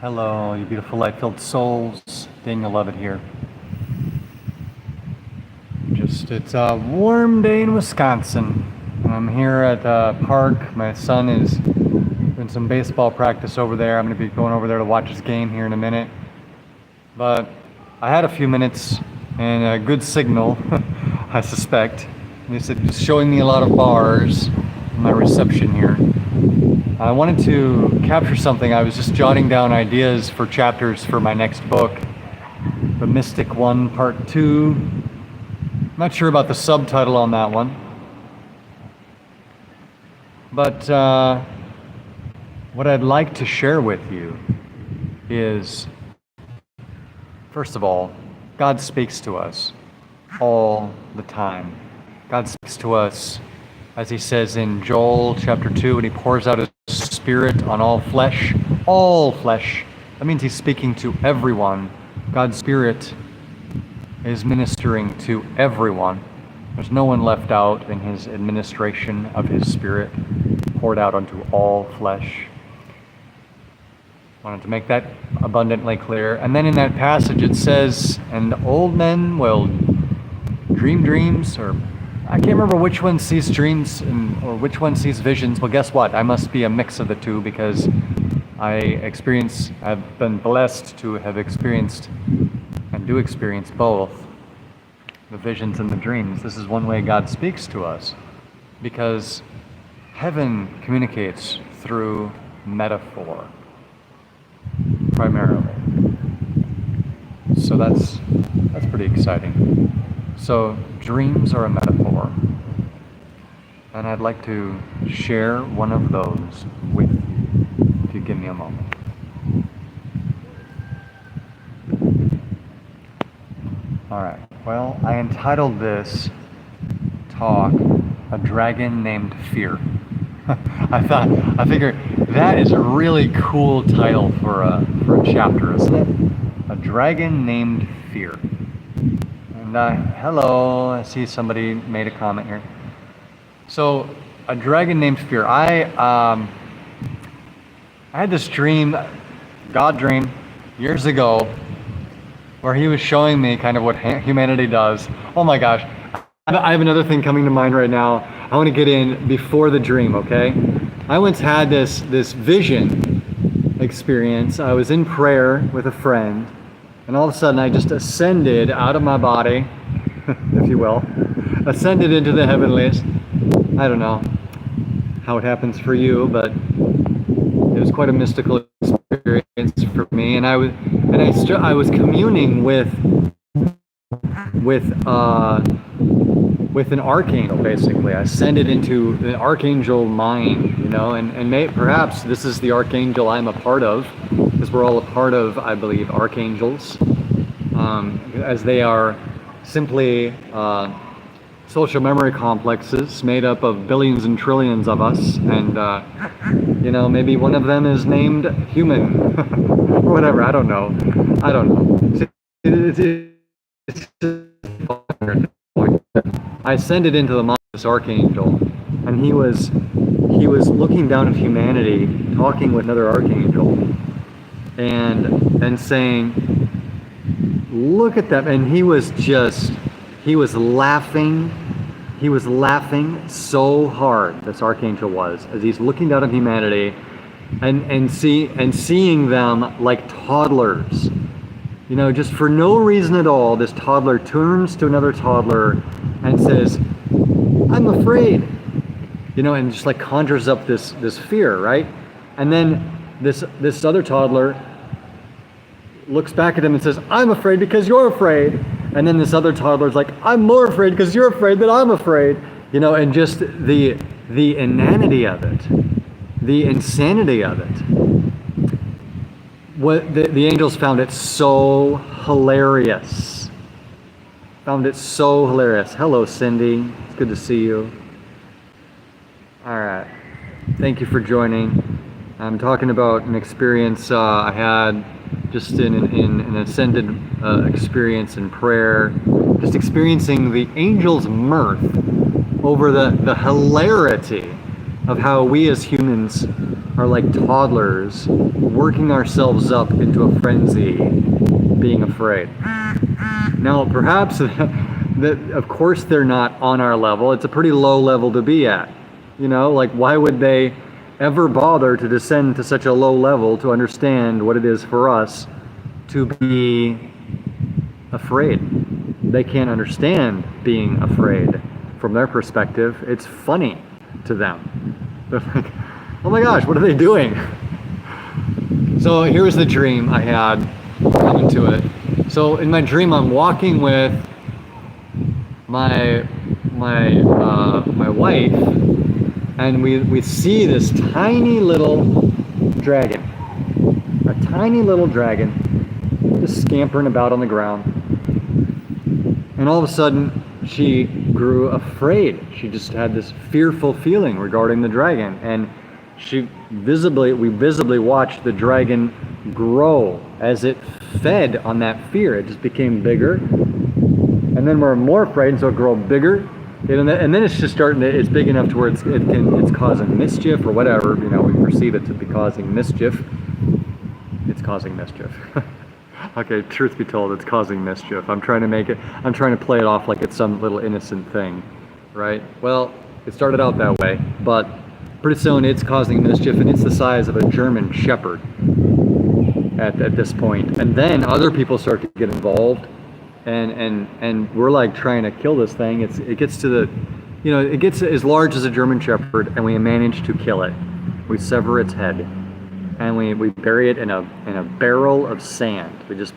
Hello, you beautiful light-filled souls. Daniel Lovett here. It's a warm day in Wisconsin. I'm here at a park. My son is doing some baseball practice over there. I'm going to be going over there to watch his game here in a minute. But I had a few minutes and a good signal, I suspect. They said just showing me a lot of bars in my reception here. I wanted to capture something. I was just jotting down ideas for chapters for my next book, The Mystic One, Part 2. I'm not sure about the subtitle on that one. But what I'd like to share with you is, first of all, God speaks to us all the time. God speaks to us, as he says in Joel chapter 2, when he pours out his Spirit on all flesh. All flesh. That means he's speaking to everyone. God's Spirit is ministering to everyone. There's no one left out in his administration of his Spirit, poured out onto all flesh. Wanted to make that abundantly clear. And then in that passage it says, and old men will dream dreams, or I can't remember which one sees dreams or which one sees visions. Well, guess what? I must be a mix of the two, because I've been blessed to have experienced and do experience both the visions and the dreams. This is one way God speaks to us, because heaven communicates through metaphor primarily. So that's pretty exciting. So dreams are a metaphor, and I'd like to share one of those with you, if you give me a moment. All right, well, I entitled this talk, A Dragon Named Fear. I figured that is a really cool title for a chapter, isn't it? A Dragon Named Fear. And hello, I see somebody made a comment here. So, a dragon named Fear. I had this dream, God dream, years ago, where he was showing me kind of what humanity does. Oh my gosh, I have another thing coming to mind right now. I want to get in before the dream, okay? I once had this vision experience. I was in prayer with a friend, and all of a sudden I just ascended out of my body, if you will, ascended into the heavenlies. I don't know how it happens for you, but it was quite a mystical experience for me. And I was communing with an archangel, basically. I ascended into an archangel mind, and perhaps this is the archangel I'm a part of, because we're all a part of, I believe, archangels, as they are simply social memory complexes made up of billions and trillions of us, and maybe one of them is named human, or whatever. I don't know. I ascended into the mind of this archangel, and he was looking down at humanity, talking with another archangel, and saying, look at that. And he was laughing so hard, this archangel was, as he's looking down at humanity and seeing them like toddlers. Just for no reason at all, this toddler turns to another toddler and says, I'm afraid, and just like conjures up this fear, right? And then this other toddler looks back at him and says, I'm afraid because you're afraid. And then this other toddler's like, I'm more afraid because you're afraid that I'm afraid. And just the inanity of it, the insanity of it. What the angels found it so hilarious. Hello, Cindy. It's good to see you. All right. Thank you for joining. I'm talking about an experience I had just in an ascended experience in prayer, just experiencing the angels' mirth over the hilarity of how we as humans are like toddlers working ourselves up into a frenzy, being afraid. Now, perhaps that, of course, they're not on our level. It's a pretty low level to be at. Like, why would they ever bother to descend to such a low level to understand what it is for us to be afraid? They can't understand being afraid. From their perspective, it's funny to them. They're like, oh my gosh, what are they doing? So here's the dream I had coming to it. So in my dream, I'm walking with my wife, and we see this tiny little dragon, a tiny little dragon, just scampering about on the ground. And all of a sudden, she grew afraid. She just had this fearful feeling regarding the dragon, and we visibly watched the dragon grow as it fed on that fear. It just became bigger, and then we're more afraid, and so it grew bigger, and then it's just it's big enough to where it's causing mischief or whatever. We perceive it to be causing mischief. It's causing mischief. Okay, truth be told, it's causing mischief. I'm trying to play it off like it's some little innocent thing, right? Well, it started out that way, but pretty soon it's causing mischief, and it's the size of a German Shepherd at this point. And then other people start to get involved, and we're like trying to kill this thing. It gets as large as a German Shepherd, and we manage to kill it. We sever its head, and we bury it in a barrel of sand. We just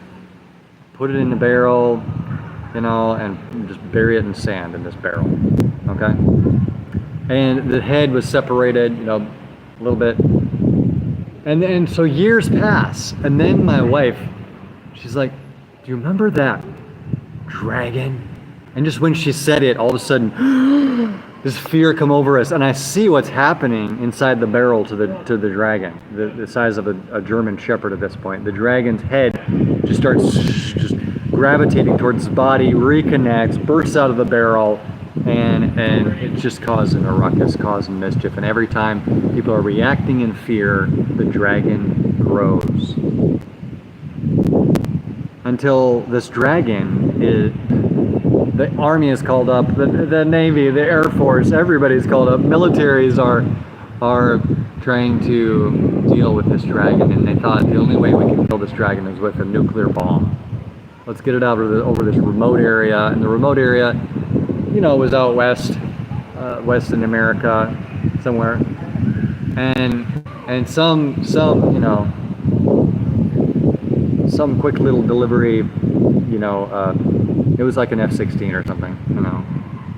put it in the barrel, and just bury it in sand in this barrel. Okay? And the head was separated, a little bit. And so years pass, and then my wife, she's like, do you remember that dragon? And just when she said it, all of a sudden, this fear come over us, and I see what's happening inside the barrel to the dragon, the size of a German Shepherd at this point. The dragon's head just starts just gravitating towards its body, reconnects, bursts out of the barrel, and it's just causing a ruckus, causing mischief. And every time people are reacting in fear, the dragon grows. Until this dragon the army is called up, the Navy, the Air Force, everybody's called up. Militaries are trying to deal with this dragon, and they thought the only way we can kill this dragon is with a nuclear bomb. Let's get it out over this remote area. And the remote area, was out west in America somewhere, and some quick little delivery, it was like an F-16 or something,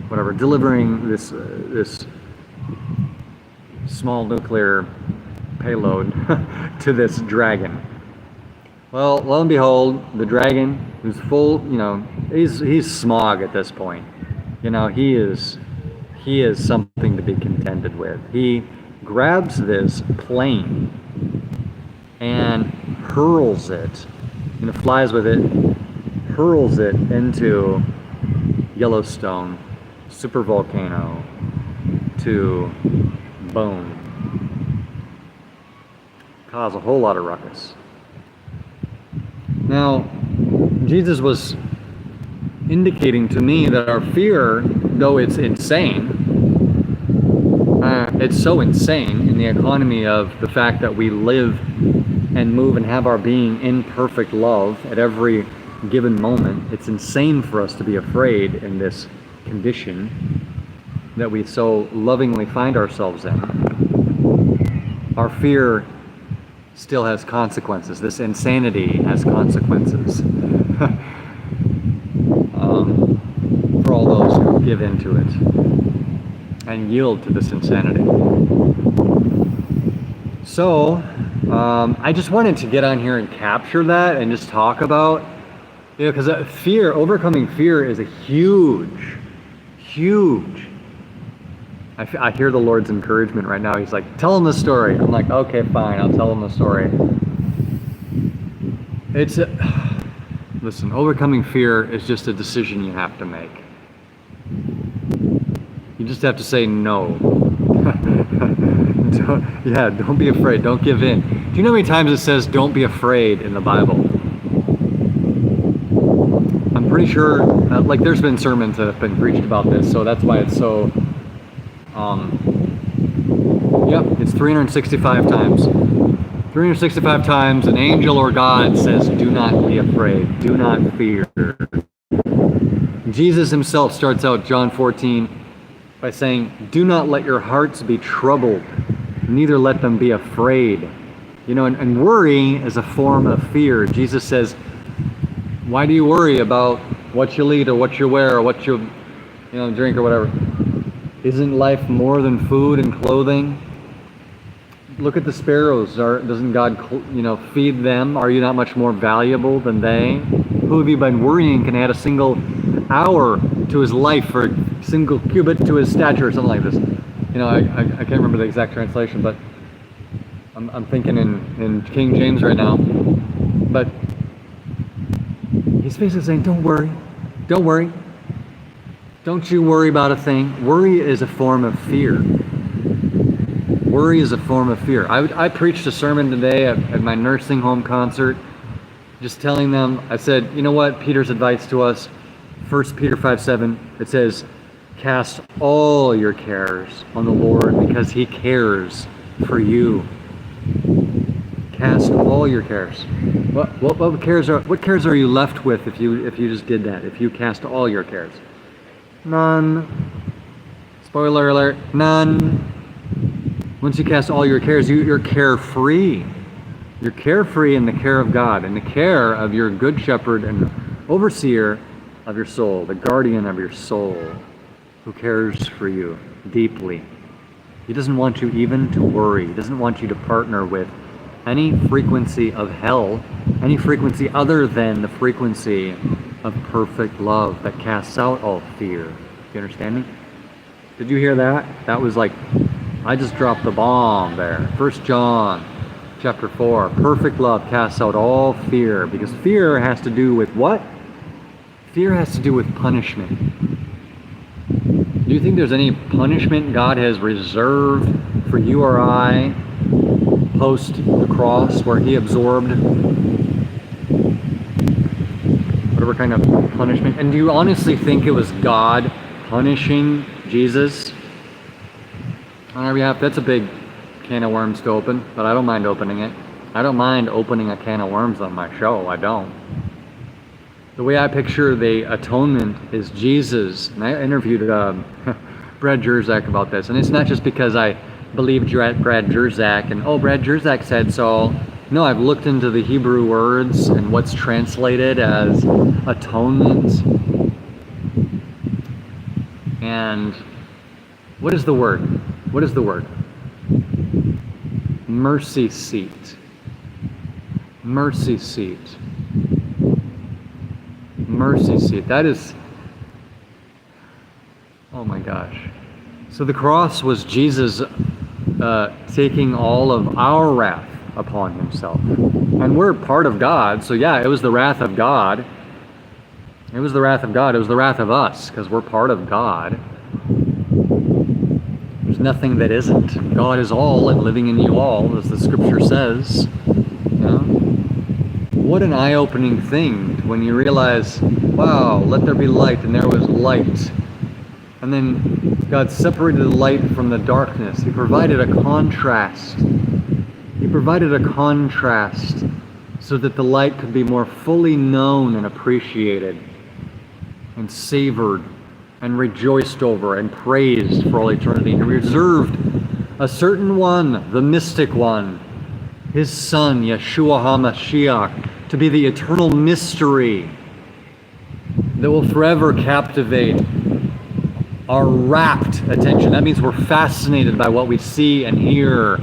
whatever, delivering this small nuclear payload to this dragon. Well, lo and behold, the dragon, who's full, he's smog at this point. He is something to be contended with. He grabs this plane and hurls it, flies with it, hurls it into Yellowstone supervolcano to boom. Cause a whole lot of ruckus. Now, Jesus was indicating to me that our fear, though it's insane, it's so insane in the economy of the fact that we live and move and have our being in perfect love at every given moment. It's insane for us to be afraid in this condition that we so lovingly find ourselves in. Our fear still has consequences. This insanity has consequences for all those who give into it and yield to this insanity. So I just wanted to get on here and capture that and just talk about, because overcoming fear is a huge I hear the Lord's encouragement right now. He's like, tell him the story. I'm like, okay, fine, I'll tell him the story. Listen, overcoming fear is just a decision you have to make. You just have to say no. Don't be afraid. Don't give in. Do you know how many times it says don't be afraid in the Bible? I'm pretty sure, like there's been sermons that have been preached about this, so that's why it's so, it's 365 times. 365 times an angel or God says, do not be afraid, do not fear. Jesus himself starts out John 14 by saying, do not let your hearts be troubled, neither let them be afraid. You know, and worry is a form of fear. Jesus says, why do you worry about what you'll eat or what you wear or what you'll drink or whatever? Isn't life more than food and clothing? Look at the sparrows. Doesn't God, feed them? Are you not much more valuable than they? Who have you been worrying can add a single hour to his life or a single cubit to his stature or something like this? I can't remember the exact translation, but I'm thinking in King James right now. But he's basically saying, don't worry. Don't worry. Don't you worry about a thing. Worry is a form of fear. Worry is a form of fear. I preached a sermon today at my nursing home concert, just telling them, I said, you know what, Peter's advice to us, 1 Peter 5:7, it says, cast all your cares on the Lord because he cares for you. Cast all your cares. What cares are you left with if you just did that? If you cast all your cares? None. Spoiler alert, none. Once you cast all your cares, you're carefree. You're carefree in the care of God, in the care of your good shepherd and overseer of your soul, the guardian of your soul, who cares for you deeply. He doesn't want you even to worry. He doesn't want you to partner with any frequency of hell, any frequency other than the frequency of perfect love that casts out all fear. Do you understand me? Did you hear that? That was like, I just dropped the bomb there. 1 John chapter 4. Perfect love casts out all fear, because fear has to do with what? Fear has to do with punishment. Do you think there's any punishment God has reserved for you or I post the cross, where he absorbed whatever kind of punishment? And do you honestly think it was God punishing Jesus on our behalf? That's a big can of worms to open, but I don't mind opening it. I don't mind opening a can of worms on my show. I don't. The way I picture the atonement is Jesus, and I interviewed Brad Jersak about this, and it's not just because I believe Brad Jersak and Brad Jersak said so. No, I've looked into the Hebrew words and what's translated as atonement. And what is the word? What is the word? Mercy seat. Mercy seat. Mercy seat. That is, oh my gosh. So the cross was Jesus taking all of our wrath upon himself. And we're part of God, so yeah, it was the wrath of God. It was the wrath of God. It was the wrath of us, because we're part of God. There's nothing that isn't. God is all and living in you all, as the scripture says. You know? What an eye-opening thing when you realize, wow, let there be light, and there was light. And then God separated the light from the darkness. He provided a contrast. He provided a contrast so that the light could be more fully known and appreciated and savored and rejoiced over and praised for all eternity. He reserved a certain one, the mystic one, his son, Yeshua HaMashiach, to be the eternal mystery that will forever captivate our rapt attention. That means we're fascinated by what we see and hear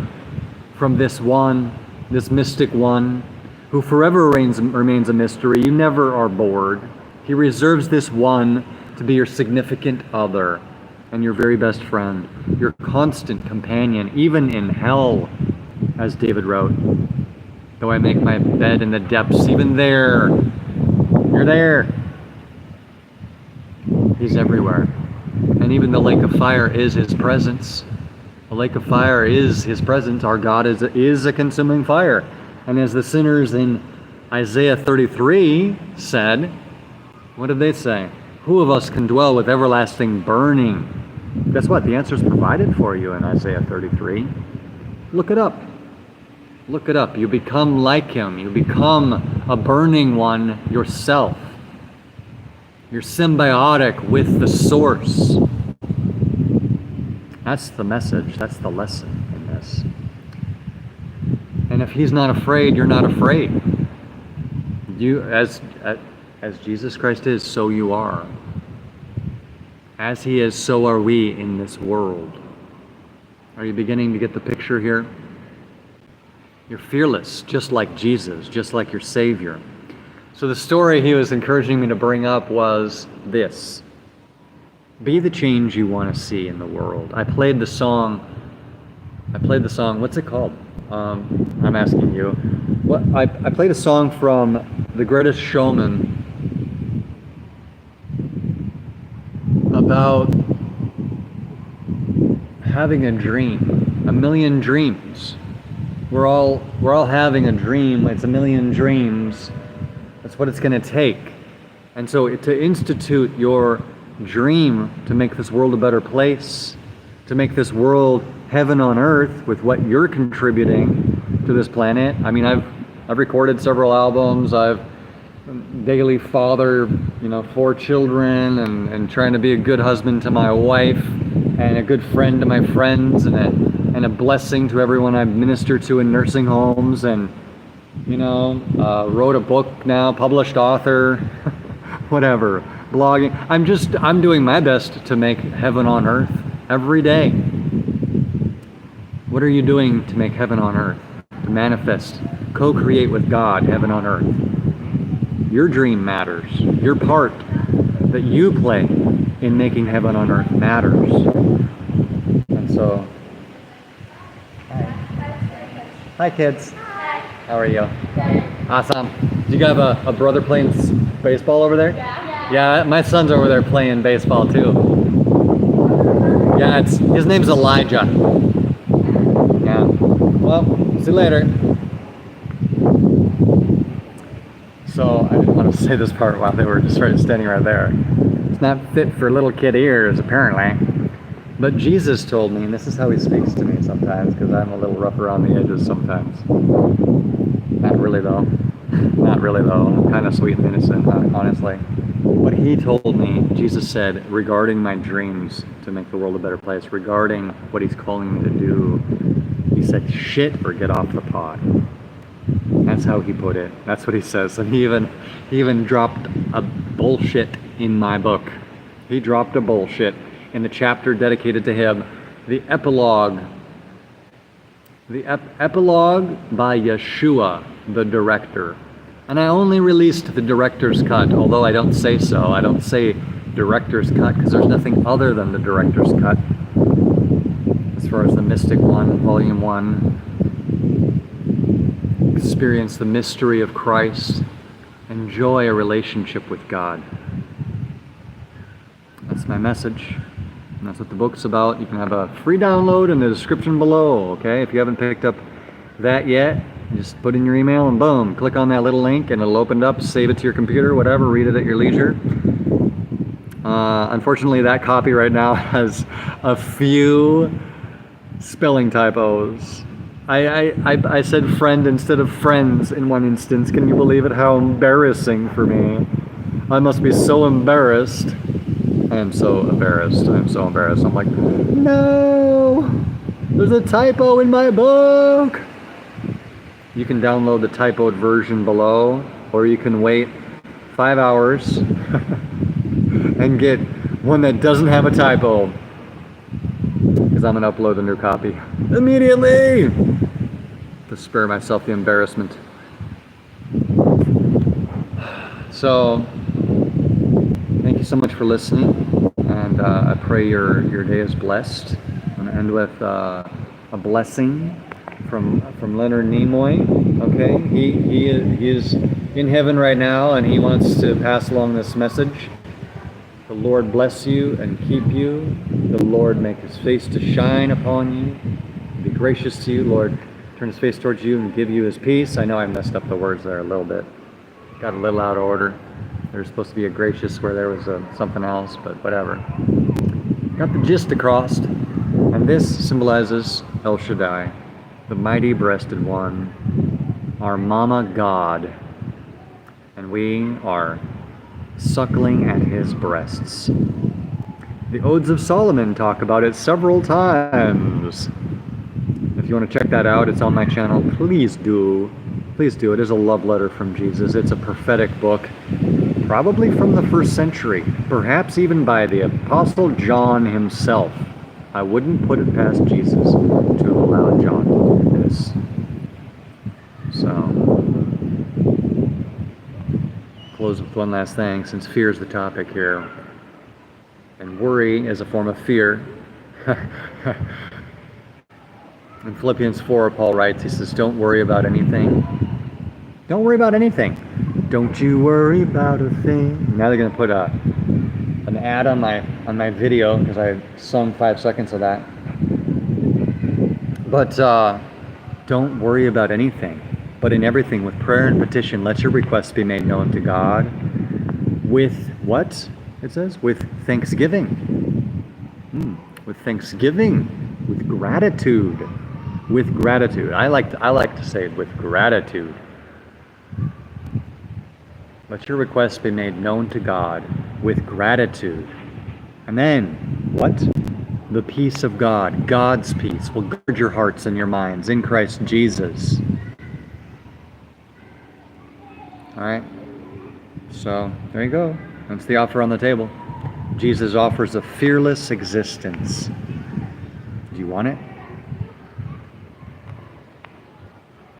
from this one, this mystic one, who forever remains a mystery. You never are bored. He reserves this one to be your significant other and your very best friend, your constant companion, even in hell, as David wrote. Though I make my bed in the depths, even there, you're there. He's everywhere. And even the lake of fire is his presence. A lake of fire is his presence. Our God is a consuming fire. And as the sinners in Isaiah 33 said, what did they say? Who of us can dwell with everlasting burning? Guess what? The answer is provided for you in Isaiah 33. Look it up. Look it up. You become like him. You become a burning one yourself. You're symbiotic with the source. That's the message. That's the lesson in this. And if he's not afraid, you're not afraid. You, as Jesus Christ is, so you are. As he is, so are we in this world. Are you beginning to get the picture here? You're fearless, just like Jesus, just like your Savior. So the story he was encouraging me to bring up was this. Be the change you want to see in the world. I played the song, what's it called? I'm asking you. I played a song from The Greatest Showman about having a dream, a million dreams. We're all having a dream. It's a million dreams. That's what it's going to take. And so to institute your dream to make this world a better place, to make this world heaven on earth with what you're contributing to this planet. I mean, I've recorded several albums. I've daily father, 4 children, and trying to be a good husband to my wife, and a good friend to my friends, and a blessing to everyone I minister to in nursing homes, and wrote a book now, published author, whatever, blogging. I'm doing my best to make heaven on earth every day. What are you doing to make heaven on earth? To manifest, co-create with God, heaven on earth. Your dream matters. Your part that you play in making heaven on earth matters. And so, hi kids. How are you? Awesome. Do you have a brother playing baseball over there? Yeah, my son's over there playing baseball too. Yeah, his name's Elijah. Yeah. Well, see you later. So I didn't want to say this part while they were just standing right there. It's not fit for little kid ears, apparently. But Jesus told me, and this is how he speaks to me sometimes, because I'm a little rough around the edges sometimes. Not really though. Not really though. I'm kind of sweet and innocent, honestly. What he told me, Jesus said, regarding my dreams to make the world a better place, regarding what he's calling me to do, he said, shit or get off the pot. That's how he put it. That's what he says. And he even dropped a bullshit in my book. He dropped a bullshit in the chapter dedicated to him. The epilogue. The epilogue by Yeshua, the director. And I only released the director's cut, although I don't say so. I don't say director's cut because there's nothing other than the director's cut. As far as the Mystic One, Volume 1. Experience the mystery of Christ. Enjoy a relationship with God. That's my message. And that's what the book's about. You can have a free download in the description below, okay? If you haven't picked up that yet, just put in your email and boom, click on that little link and it'll open up, save it to your computer, whatever, read it at your leisure. Unfortunately, that copy right now has a few spelling typos. I said friend instead of friends in one instance. Can you believe it? How embarrassing for me. I must be so embarrassed. I am so embarrassed. I'm so embarrassed. I'm like, no, there's a typo in my book. You can download the typoed version below, or you can wait 5 hours and get one that doesn't have a typo. Because I'm going to upload a new copy immediately to spare myself the embarrassment. So, thank you so much for listening, and I pray your day is blessed. I'm going to end with a blessing from Leonard Nimoy. Okay, he is in heaven right now, and he wants to pass along this message. The Lord bless you and keep you. the Lord make his face to shine upon you, be gracious to you. Lord, turn his face towards you and give you his peace. I know I messed up the words there a little bit. Got a little out of order. There's supposed to be a gracious where there was something else, but whatever. Got the gist across. And this symbolizes El Shaddai, the mighty breasted one, our Mama God. And we are suckling at his breasts. The Odes of Solomon talk about it several times. If you want to check that out, it's on my channel. Please do. Please do. It is a love letter from Jesus. It's a prophetic book, probably from the 1st century, perhaps even by the Apostle John himself. I wouldn't put it past Jesus to allow John to do this. So, close with one last thing, since fear is the topic here. And worry is a form of fear. In Philippians 4, Paul writes, he says, don't worry about anything. Don't worry about anything. Don't you worry about a thing. Now they're going to put an ad on my video because I sung 5 seconds of that. But don't worry about anything. But in everything, with prayer and petition, let your requests be made known to God. With what? It says, with thanksgiving. With thanksgiving. With gratitude. With gratitude. I like to say with gratitude. Let your requests be made known to God with gratitude. And then, what? The peace of God, God's peace, will guard your hearts and your minds in Christ Jesus. All right? So, there you go. That's the offer on the table. Jesus offers a fearless existence. Do you want it?